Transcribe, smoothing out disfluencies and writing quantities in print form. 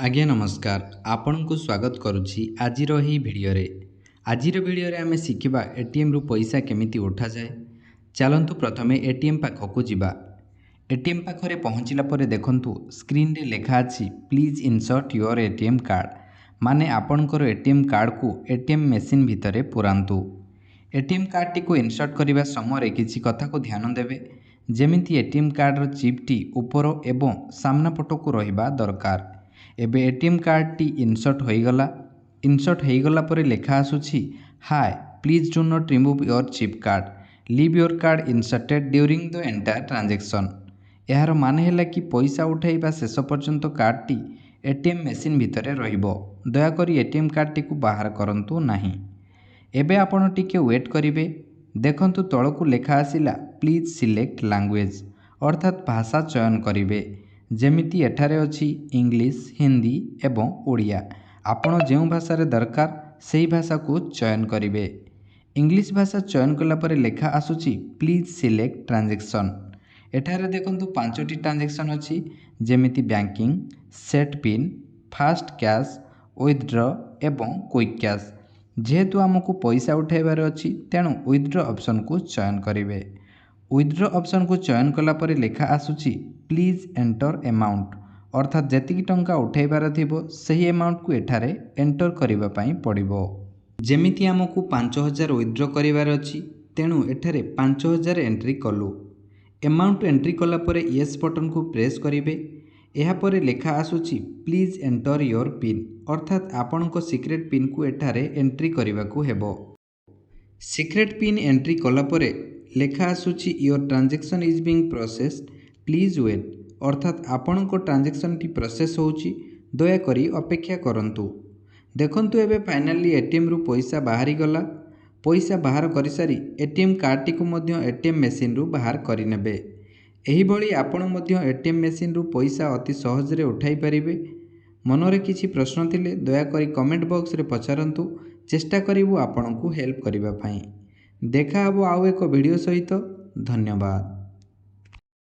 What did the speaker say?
आज्ञा नमस्कार आपण को स्वागत करुच्ची आजिर ही भिडियो रे। आजिर भिडियो रे आमे शिखिबा एटीएम रु पैसा केमिति उठा जाए। चलंतु प्रथमे एटीएम पाखकु जिबा। एटीएम पाखरे पहुँचला परे देखंतु स्क्रीन रे लेखा अछि please insert your ATM card माने आपणकर एटीएम कार्ड को एटीएम मेसिन भितरे पुरांतु। एटीएम कार्ड टी को इंसर्ट करिबा समय किछि कथा को ध्यान देबे जेमिति एटीएम कार्ड रो चिप टी ऊपर एवं सामना पट को रहिबा दरकार। एबे एटीएम कार्ड टी इंसर्ट हो गला परे लेखा आसुछि hi please do not remove your chip card leave your card inserted during the entire transaction. यार माने हैला कि पैसा उठाइबा शेष पर्यंत कार्ड टी एटीएम मेसिन भितरे रहिबो। दया करी एटीएम कार्ड टी को बाहर करंतु नाही। एबे आपण टिके वेट करिवे। देखंतु तळकु लेखा आसिला प्लीज सिलेक्ट लैंग्वेज अर्थात भाषा चयन करिवे जेमिति एठारे अछि इंग्लिश हिंदी एवं ओडिया। आपण जेउ भाषा रे दरकार सेही भाषा को चयन करिवे। इंग्लिश भाषा चयन कला परे लेखा आसुछि प्लीज सिलेक्ट ट्रांजैक्शन। एठारे देखंतु पांचटी ट्रांजैक्शन अछि जेमिति banking set pin fast cash withdraw एवं क्विक कैश। जेहेतु आमको पैसा उठाइबार अछि तेणु विथड्रॉ ऑप्शन को चयन करिवे। विथड्रॉ ऑप्शन को चयन कला परे लेखा आसुछि प्लीज एंटर अमाउंट अर्थात जेतिकी टंका उठाइबार थिबो सही अमाउंट को एठारे एंटर करिबा पई पड़िबो। जेमिति आमको 5000 विथड्रॉ करिबार अछि तेणु एठारे 5000 एंट्री कलु। अमाउंट एंट्री कला परे यस बटन को प्रेस करिवे। एहा परे लेखा आसुछि प्लीज एंटर योर पिन अर्थात आपणको सीक्रेट पिन को एठारे एंट्री करिबा को हेबो। सीक्रेट पिन एंट्री कला परे लेखा आसुछि your transaction is being processed please wait अर्थात आपणको ट्रांजैक्शन टी प्रोसेस होउछि दया करी अपेक्षा करंतु। देखंतु एबे फाइनली एटीएम रु पैसा बाहरी गला। पैसा बाहर करि सारी एटीएम कार्ड टी को मध्य एटीएम मेसिन रु बाहर करि नेबे। एही भली आपण मध्य एटीएम मेसिन रु पैसा अति सहज रे उठाई परिबे। मनरे किछि प्रश्न थिले दया करी कमेंट बॉक्स रे पचारंतु चेष्टा करिवु आपणको हेल्प करिबा पई। देखा हबो आउ एक वीडियो सहित। धन्यवाद।